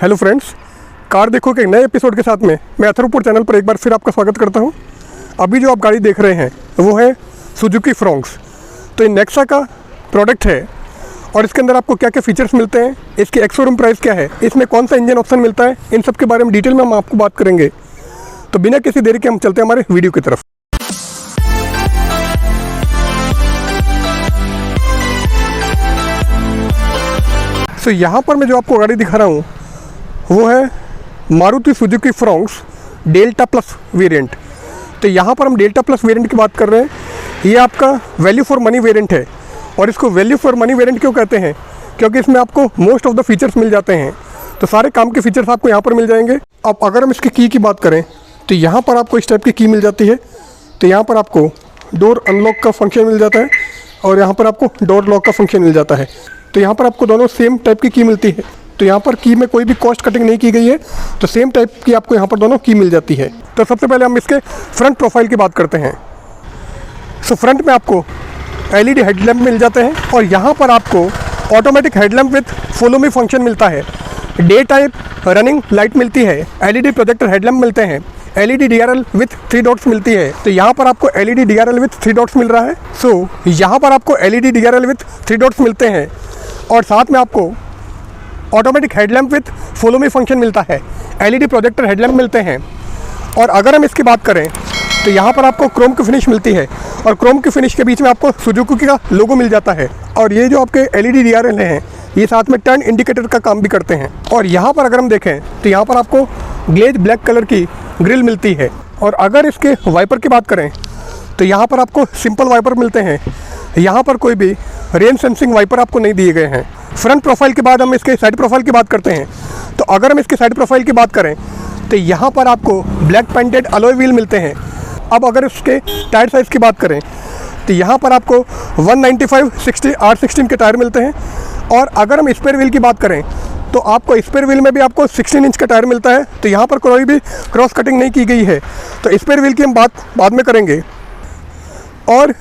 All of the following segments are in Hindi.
हेलो फ्रेंड्स, कार देखो के नए एपिसोड के साथ में मैं अथर्वपुर चैनल पर एक बार फिर आपका स्वागत करता हूं। अभी जो आप गाड़ी देख रहे हैं वो है सुजुकी फ्रोंक्स। तो ये नेक्सा का प्रोडक्ट है और इसके अंदर आपको क्या क्या फीचर्स मिलते हैं, इसकी एक्स शोरूम प्राइस क्या है, इसमें कौन सा इंजन ऑप्शन मिलता है, इन सब के बारे में डिटेल में हम आपको बात करेंगे। तो बिना किसी देरी के हम चलते हैं हमारे वीडियो की तरफ। तो यहाँ पर मैं जो आपको गाड़ी दिखा रहा हूँ वो है Maruti Suzuki Fronx delta plus variant. तो यहाँ पर हम डेल्टा प्लस वेरिएंट की बात कर रहे हैं। ये आपका वैल्यू फॉर मनी वेरिएंट है और इसको वैल्यू फॉर मनी वेरिएंट क्यों कहते हैं, क्योंकि इसमें आपको मोस्ट ऑफ द फीचर्स मिल जाते हैं। तो सारे काम के फीचर्स आपको यहाँ पर मिल जाएंगे। अब अगर हम इसकी की बात करें तो यहाँ पर आपको इस टाइप की मिल जाती है। तो यहाँ पर आपको डोर अनलॉक का फंक्शन मिल जाता है और यहाँ पर आपको डोर लॉक का फंक्शन मिल जाता है। तो यहाँ पर आपको दोनों सेम टाइप की मिलती है। तो यहाँ पर की में कोई भी कॉस्ट कटिंग नहीं की गई है, तो सेम टाइप की आपको यहाँ पर दोनों की मिल जाती है। तो सबसे पहले हम इसके फ्रंट प्रोफाइल की बात करते हैं। सो फ्रंट में आपको एलईडी हेडलैम्प मिल जाते हैं और यहाँ पर आपको automatic headlamp with follow me function मिलता है। डे टाइप रनिंग लाइट मिलती है, एलईडी प्रोजेक्टर हेडलैम्प मिलते हैं, एलईडी डीआरएल विथ 3 डॉट्स मिलती है। तो यहाँ पर आपको एलईडी डीआरएल विथ 3 डॉट्स मिल रहा है। सो यहाँ पर आपको एलईडी डीआरएल विथ 3 डॉट्स मिलते हैं और साथ में आपको automatic headlamp with follow me function मिलता है, एलईडी प्रोजेक्टर हेडलैम्प मिलते हैं। और अगर हम इसकी बात करें तो यहाँ पर आपको क्रोम की फिनिश मिलती है और क्रोम की फिनिश के बीच में आपको सुजुकी का लोगो मिल जाता है। और ये जो आपके एलईडी डीआरएल हैं ये साथ में टर्न इंडिकेटर का काम भी करते हैं। और यहाँ पर अगर हम देखें तो यहाँ पर आपको ग्लेज ब्लैक कलर की ग्रिल मिलती है। और अगर इसके वाइपर की बात करें तो यहाँ पर आपको सिंपल वाइपर मिलते हैं, यहाँ पर कोई भी रेन सेंसिंग वाइपर आपको नहीं दिए गए हैं। फ्रंट प्रोफाइल के बाद हम इसके साइड प्रोफाइल की बात करते हैं। तो अगर हम इसके साइड प्रोफाइल की बात करें तो यहाँ पर आपको ब्लैक पेंटेड अलॉय व्हील मिलते हैं। अब अगर इसके टायर साइज़ की बात करें तो यहाँ पर आपको 195/60 R16 के टायर मिलते हैं। और अगर हम स्पेयर व्हील की बात करें तो आपको स्पेयर व्हील में भी आपको 16 इंच का टायर मिलता है। तो यहाँ पर कोई भी क्रॉस कटिंग नहीं की गई है। तो स्पेयर व्हील की हम बात बाद में करेंगे। और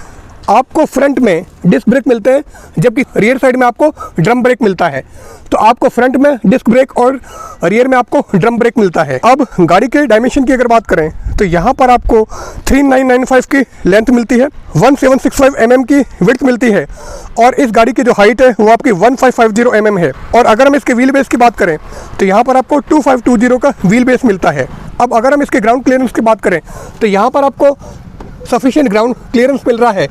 आपको फ्रंट में डिस्क ब्रेक मिलते हैं जबकि रियर साइड में आपको ड्रम ब्रेक मिलता है। तो आपको फ्रंट में डिस्क ब्रेक और रियर में आपको ड्रम ब्रेक मिलता है। अब गाड़ी के डायमेंशन की अगर बात करें तो यहाँ पर आपको 3995 की लेंथ मिलती है, 1765 mm की विड्थ मिलती है और इस गाड़ी की जो हाइट है वो आपकी 1550 mm है। और अगर हम इसके व्हील बेस की बात करें तो यहाँ पर आपको 2520 का व्हील बेस मिलता है। अब अगर हम इसके ग्राउंड क्लियरेंस की बात करें तो यहाँ पर आपको सफिशिएंट ग्राउंड क्लियरेंस मिल रहा है।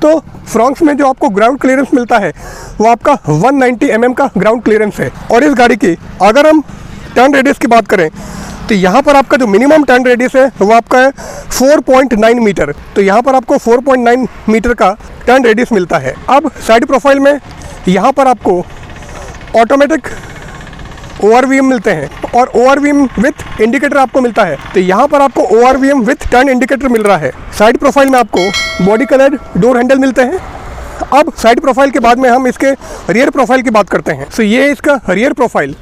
तो फ्रोंक्स में जो आपको ग्राउंड क्लियरेंस मिलता है वो आपका 190 mm का ग्राउंड क्लियरेंस है। और इस गाड़ी की अगर हम टर्न रेडियस की बात करें तो यहाँ पर आपका जो मिनिमम टर्न रेडियस है वो आपका है 4.9 मीटर। तो यहाँ पर आपको 4.9 मीटर का टर्न रेडियस मिलता है। अब साइड प्रोफाइल में यहाँ पर आपको ऑटोमेटिक ORVM मिलते हैं और ORVM विथ इंडिकेटर आपको मिलता है। तो यहाँ पर आपको ORVM विथ टर्न इंडिकेटर मिल रहा है। साइड प्रोफाइल में आपको बॉडी कलर्ड डोर हैंडल मिलते हैं। अब साइड प्रोफाइल के बाद में हम इसके रियर प्रोफाइल की बात करते हैं। तो ये है इसका रियर प्रोफाइल।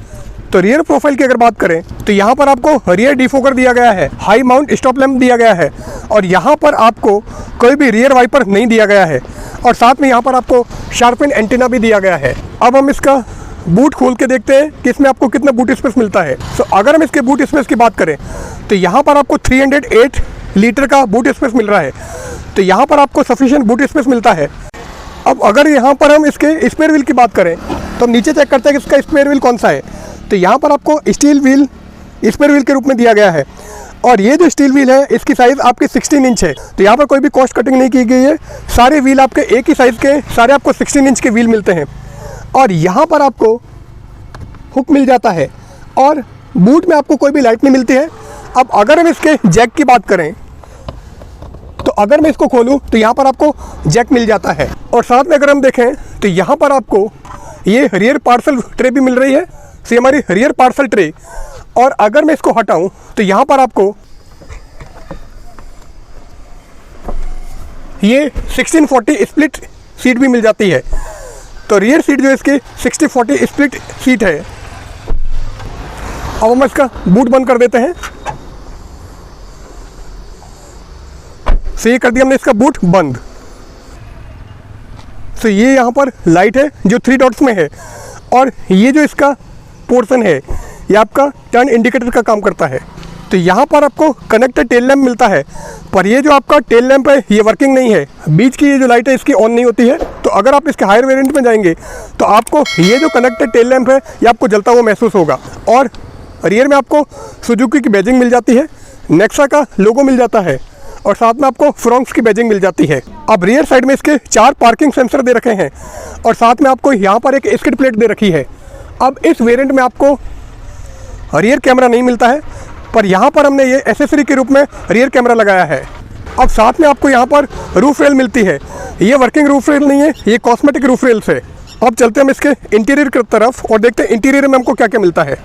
तो रियर प्रोफाइल की अगर बात करें तो यहाँ पर आपको रियर डिफोकर दिया गया है, हाई माउंट स्टॉप लैम्प दिया गया है और यहाँ पर आपको कोई भी रियर वाइपर नहीं दिया गया है और साथ में यहाँ पर आपको शार्पन एंटीना भी दिया गया है। अब हम इसका बूट खोल के देखते हैं कि इसमें आपको कितना बूट स्पेस मिलता है। तो अगर हम इसके बूट स्पेस की बात करें तो यहाँ पर आपको 308 लीटर का बूट स्पेस मिल रहा है। तो यहाँ पर आपको सफिशिएंट बूट स्पेस मिलता है। अब अगर यहाँ पर हम इसके स्पेयर व्हील की बात करें तो हम नीचे चेक करते हैं कि इसका स्पेयर व्हील कौन सा है। तो यहाँ पर आपको स्टील व्हील स्पेयर व्हील के रूप में दिया गया है और ये जो स्टील व्हील है इसकी साइज़ आपकी 16 इंच है। तो यहाँ पर कोई भी कॉस्ट कटिंग नहीं की गई है। सारे व्हील आपके एक ही साइज़ के, सारे आपको 16 इंच के व्हील मिलते हैं। और यहाँ पर आपको हुक मिल जाता है और बूट में आपको कोई भी लाइट नहीं मिलती है। अब अगर हम इसके जैक की बात करें तो अगर मैं इसको खोलूं तो यहाँ पर आपको जैक मिल जाता है और साथ में अगर हम देखें तो यहाँ पर आपको ये रियर पार्सल ट्रे भी मिल रही है। ये हमारी रियर पार्सल ट्रे। और अगर मैं इसको हटाऊं तो यहाँ पर आपको ये 1640 स्प्लिट सीट भी मिल जाती है। तो रियर सीट जो इसकी 60/40 स्प्लिट सीट है। अब हम इसका बूट बंद कर देते हैं। तो ये कर दिया हमने इसका बूट बंद। तो ये यहाँ पर लाइट है जो 3 डॉट्स में है और ये जो इसका पोर्शन है ये आपका टर्न इंडिकेटर का काम करता है। तो यहाँ पर आपको कनेक्टेड टेल लैंप मिलता है, पर ये जो आपका टेल लैंप है ये वर्किंग नहीं है, बीच की ये जो लाइट है इसकी ऑन नहीं होती है। तो अगर आप इसके हायर वेरिएंट में जाएंगे तो आपको ये जो कनेक्टेड टेल लैंप है ये आपको जलता हुआ महसूस होगा। और रियर में आपको सुजुकी की बैजिंग मिल जाती है, नेक्सा का लोगो मिल जाता है और साथ में आपको फ्रोंक्स की बैजिंग मिल जाती है। अब रियर साइड में इसके 4 पार्किंग सेंसर दे रखे हैं और साथ में आपको यहाँ पर एक स्किड प्लेट दे रखी है। अब इस वेरिएंट में आपको रियर कैमरा नहीं मिलता है, पर यहाँ पर हमने ये एसेसरी के रूप में रियर कैमरा लगाया है। अब साथ में आपको यहाँ पर रूफ रेल मिलती है, ये वर्किंग रूफ रेल नहीं है, ये कॉस्मेटिक रूफ रेल्स है। अब चलते हैं हम इसके इंटीरियर की तरफ और देखते हैं इंटीरियर में हमको क्या क्या मिलता है।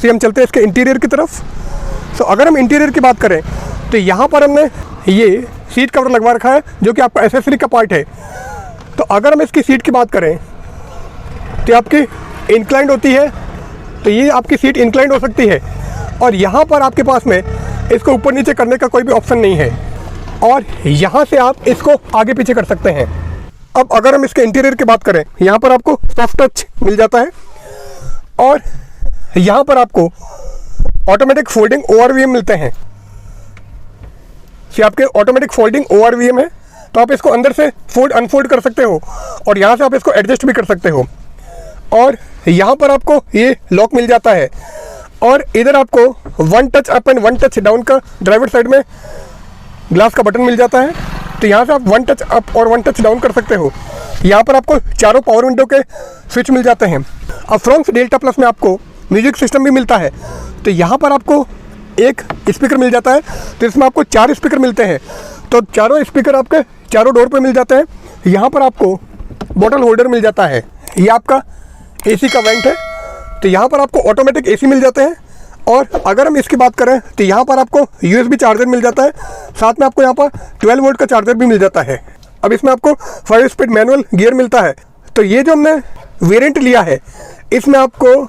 हम चलते हैं इसके इंटीरियर की तरफ। तो अगर हम इंटीरियर की बात करें तो यहाँ पर हमने ये सीट कवर लगवा रखा है जो कि आपका एसेसरी का पार्ट है। तो अगर हम इसकी सीट की बात करें तो आपकी इंक्लाइंड होती है, तो ये आपकी सीट इंक्लाइंड हो सकती है और यहाँ पर आपके पास में इसको ऊपर नीचे करने का कोई भी ऑप्शन नहीं है और यहाँ से आप इसको आगे पीछे कर सकते हैं। अब अगर हम इसके इंटीरियर की बात करें, यहाँ पर आपको सॉफ्ट टच मिल जाता है और यहाँ पर आपको ऑटोमेटिक फोल्डिंग ओआरवीएम मिलते हैं। ये आपके ऑटोमेटिक फोल्डिंग ओआरवीएम है, तो आप इसको अंदर से फोल्ड अनफोल्ड कर सकते हो और यहाँ से आप इसको एडजस्ट भी कर सकते हो। और यहाँ पर आपको ये लॉक मिल जाता है और इधर आपको 1 touch up and 1 touch down का ड्राइवर साइड में ग्लास का बटन मिल जाता है। तो यहाँ से आप 1 टच अप और 1 टच डाउन कर सकते हो। यहाँ पर आपको चारों पावर विंडो के स्विच मिल जाते हैं। अब फ्रोंक्स डेल्टा प्लस में आपको म्यूजिक सिस्टम भी मिलता है। तो यहाँ पर आपको एक स्पीकर मिल जाता है, तो इसमें आपको 4 स्पीकर मिलते हैं। तो चारों स्पीकर आपके चारों डोर पे मिल जाते हैं। यहाँ पर आपको बॉटल होल्डर मिल जाता है। ये आपका एसी का वेंट है, तो यहाँ पर आपको ऑटोमेटिक एसी मिल जाते हैं। और अगर हम इसकी बात करें तो यहाँ पर आपको यूएसबी चार्जर मिल जाता है, साथ में आपको यहाँ पर 12 वोल्ट का चार्जर भी मिल जाता है। अब इसमें आपको 5 स्पीड मैनुअल गियर मिलता है। तो ये जो हमने वेरिएंट लिया है इसमें आपको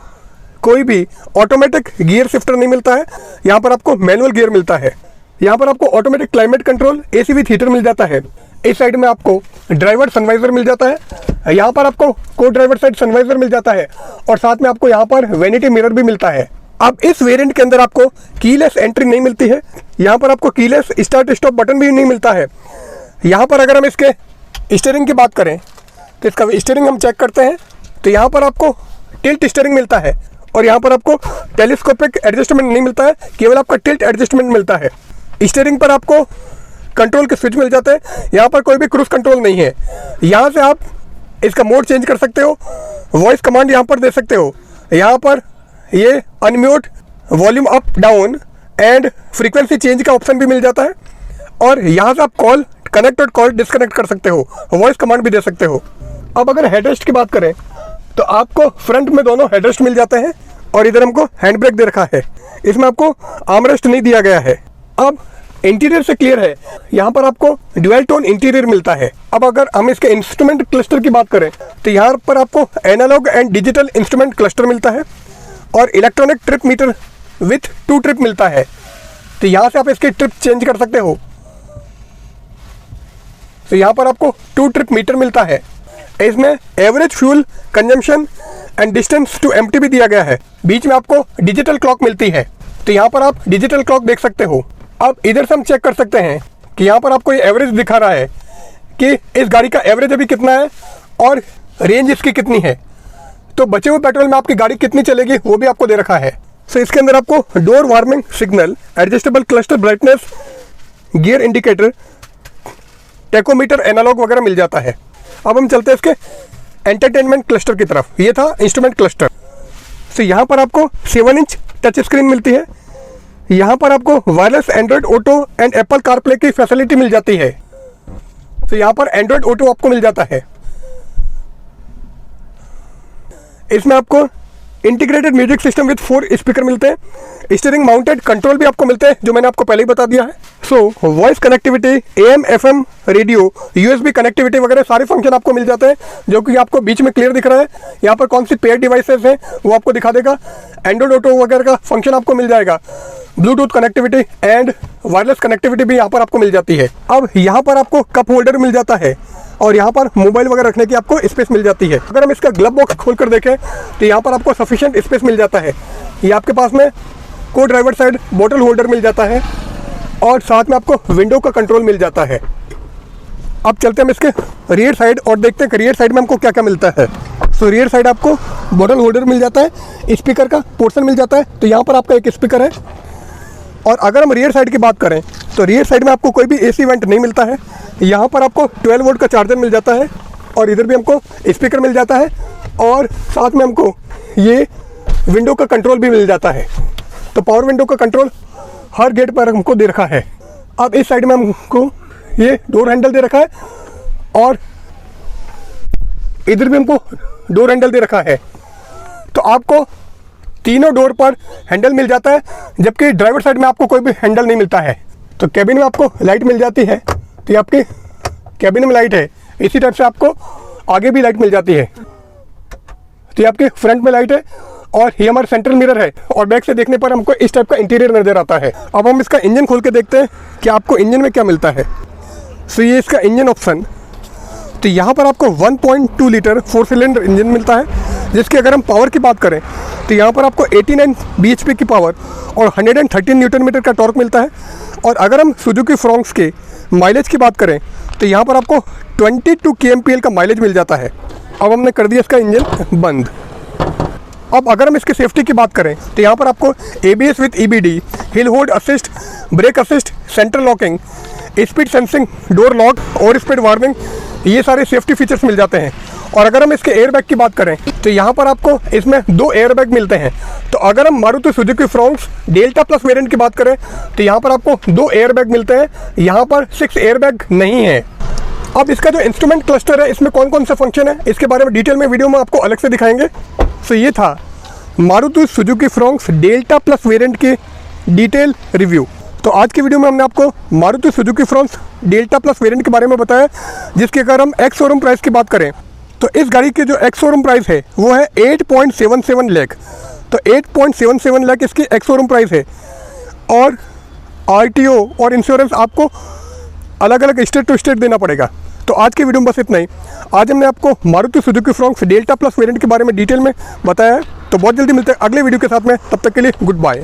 कोई भी ऑटोमेटिक गियर शिफ्टर नहीं मिलता है, यहाँ पर आपको मैनुअल गियर मिलता है। यहाँ पर आपको automatic climate control AC with heater मिल जाता है। इस साइड में आपको ड्राइवर सनवाइजर मिल जाता है, यहाँ पर आपको को ड्राइवर साइड सनवाइजर मिल जाता है और साथ में आपको यहाँ पर वैनिटी मिरर भी मिलता है। अब इस वेरिएंट के अंदर आपको कीलेस एंट्री नहीं मिलती है, यहाँ पर आपको कीलेस स्टार्ट स्टॉप बटन भी नहीं मिलता है। यहाँ पर अगर हम इसके स्टीयरिंग की बात करें तो इसका स्टीयरिंग हम चेक करते हैं, तो यहाँ पर आपको टिल्ट स्टीयरिंग मिलता है और यहाँ पर आपको टेलीस्कोपिक एडजस्टमेंट नहीं मिलता है, केवल आपका टिल्ट एडजस्टमेंट मिलता है। स्टीयरिंग पर आपको कंट्रोल के स्विच मिल जाते हैं, यहाँ पर कोई भी क्रूज कंट्रोल नहीं है। यहाँ से आप इसका मोड चेंज कर सकते हो, वॉइस कमांड यहाँ पर दे सकते हो। यहाँ पर ये unmute, volume up down and frequency change का ऑप्शन भी मिल जाता है और यहाँ से आप कॉल कनेक्ट और कॉल डिस्कनेक्ट कर सकते हो, वॉइस कमांड भी दे सकते हो। अब अगर हेडरेस्ट की बात करें तो आपको फ्रंट में दोनों हेडरेस्ट मिल जाते हैं और इधर हमको हैंड ब्रेक दे रखा है, इसमें आपको आर्मरेस्ट नहीं दिया गया है। अब इंटीरियर से क्लियर है, यहाँ पर आपको ड्यूअल टोन इंटीरियर मिलता है। अब अगर हम इसके इंस्ट्रूमेंट क्लस्टर की बात करें तो यहाँ पर आपको analogue and digital instrument cluster मिलता है और electronic trip meter with 2 trip मिलता है। तो यहाँ से आप इसकी ट्रिप चेंज कर सकते हो। तो यहाँ पर आपको 2 ट्रिप मीटर मिलता है। इसमें average fuel consumption and distance to empty भी दिया गया है। बीच में आपको डिजिटल क्लॉक मिलती है, तो यहाँ पर आप डिजिटल क्लॉक देख सकते हो। अब इधर से हम चेक कर सकते हैं कि यहाँ पर आपको ये एवरेज दिखा रहा है कि इस गाड़ी का एवरेज अभी कितना है और रेंज इसकी कितनी है। तो बचे हुए पेट्रोल में आपकी गाड़ी कितनी चलेगी वो भी आपको दे रखा है। तो इसके अंदर आपको door warning signal, adjustable cluster brightness, gear indicator, tachometer, analogue वगैरह मिल जाता है। अब हम चलते हैं इसके एंटरटेनमेंट क्लस्टर की तरफ। ये था इंस्ट्रूमेंट क्लस्टर। तो यहाँ पर आपको 7 इंच टच स्क्रीन मिलती है। यहाँ पर आपको wireless Android auto and Apple CarPlay की फैसिलिटी मिल जाती है। तो यहाँ पर एंड्रॉयड ऑटो आपको मिल जाता है। इसमें आपको integrated music system with 4 speaker मिलते हैं। स्टीयरिंग माउंटेड कंट्रोल भी आपको मिलते हैं, जो मैंने आपको पहले ही बता दिया है। So voice connectivity, AM FM radio, USB connectivity वगैरह सारे फंक्शन आपको मिल जाते हैं, जो कि आपको बीच में क्लियर दिख रहा है। यहाँ पर कौन सी पेयर डिवाइसेस हैं वो आपको दिखा देगा। एंड्रॉयड ऑटो वगैरह का फंक्शन आपको मिल जाएगा। Bluetooth connectivity and wireless connectivity भी यहाँ पर आपको मिल जाती है। अब यहाँ पर आपको कप होल्डर मिल जाता है और यहाँ पर मोबाइल वगैरह रखने की आपको स्पेस मिल जाती है। अगर हम इसका ग्लव बॉक्स खोल कर देखें तो यहाँ पर आपको सफिशिएंट स्पेस मिल जाता है। ये आपके पास में को ड्राइवर साइड बोतल होल्डर मिल जाता है और साथ में आपको विंडो का कंट्रोल मिल जाता है। अब चलते हैं हम इसके रियर साइड और देखते हैं कि रियर साइड में हमको क्या क्या मिलता है। सो रियर साइड आपको बोतल होल्डर मिल जाता है, स्पीकर का पोर्शन मिल जाता है, तो यहाँ पर आपका एक स्पीकर है। और अगर हम रियर साइड की बात करें तो रियर साइड में आपको कोई भी एसी वेंट नहीं मिलता है। यहाँ पर आपको 12 वोल्ट का चार्जर मिल जाता है और इधर भी हमको स्पीकर मिल जाता है और साथ में हमको ये विंडो का कंट्रोल भी मिल जाता है। तो पावर विंडो का कंट्रोल हर गेट पर हमको दे रखा है। अब इस साइड में हमको ये डोर हैंडल दे रखा है और इधर भी हमको डोर हैंडल दे रखा है। तो आपको तीनों डोर पर हैंडल मिल जाता है, जबकि ड्राइवर साइड में आपको कोई भी हैंडल नहीं मिलता है। तो कैबिन में आपको लाइट मिल जाती है, तो ये आपकी कैबिन में लाइट है। इसी टाइप से आपको आगे भी लाइट मिल जाती है। तो ये आपके फ्रंट में लाइट है और ये हमारा सेंट्रल मिरर है और बैक से देखने पर हमको इस टाइप का इंटीरियर नजर आता है। अब हम इसका इंजन खोल के देखते हैं कि आपको इंजन में क्या मिलता है। सो ये इसका इंजन ऑप्शन, तो यहाँ पर आपको 1.2 लीटर 4 सिलेंडर इंजन मिलता है, जिसकी अगर हम पावर की बात करें तो यहाँ पर आपको 89 bhp की पावर और 113 न्यूटन मीटर का टॉर्क मिलता है। और अगर हम सुजुकी फ्रॉन्क्स के माइलेज की बात करें तो यहाँ पर आपको 22 kmpl का माइलेज मिल जाता है। अब हमने कर दिया इसका इंजन बंद। अब अगर हम इसकी सेफ्टी की बात करें तो यहाँ पर आपको ABS with EBD, hill hold assist, brake assist, central locking, speed sensing, door lock और स्पीड वार्निंग, ये सारे सेफ्टी फीचर्स मिल जाते हैं। और अगर हम इसके एयरबैग की बात करें तो यहाँ पर आपको इसमें 2 एयरबैग मिलते हैं। तो अगर हम Maruti Suzuki Fronx delta plus variant की बात करें तो यहाँ पर आपको 2 एयरबैग मिलते हैं, यहाँ पर 6 एयरबैग नहीं है। अब इसका जो इंस्ट्रूमेंट क्लस्टर है इसमें कौन कौन सा फंक्शन है इसके बारे में डिटेल में वीडियो में आपको अलग से दिखाएंगे। तो ये था Maruti Suzuki Fronx delta plus variant की डिटेल रिव्यू। तो आज की वीडियो में हमने आपको Maruti Suzuki Fronx delta plus variant के बारे में बताया, जिसकी अगर हम एक्स शोरूम प्राइस की बात करें तो इस गाड़ी की जो एक्स शोरूम प्राइस है वो है 8.77 लाख। तो 8.77 लाख इसकी एक्स शोरूम प्राइस है और RTO और इंश्योरेंस आपको अलग अलग स्टेट टू स्टेट देना पड़ेगा। तो आज की वीडियो में बस इतना ही। आज हमने आपको Maruti Suzuki Fronx delta plus variant के बारे में डिटेल में बताया है। तो बहुत जल्दी मिलते हैं अगले वीडियो के साथ में, तब तक के लिए गुड बाय।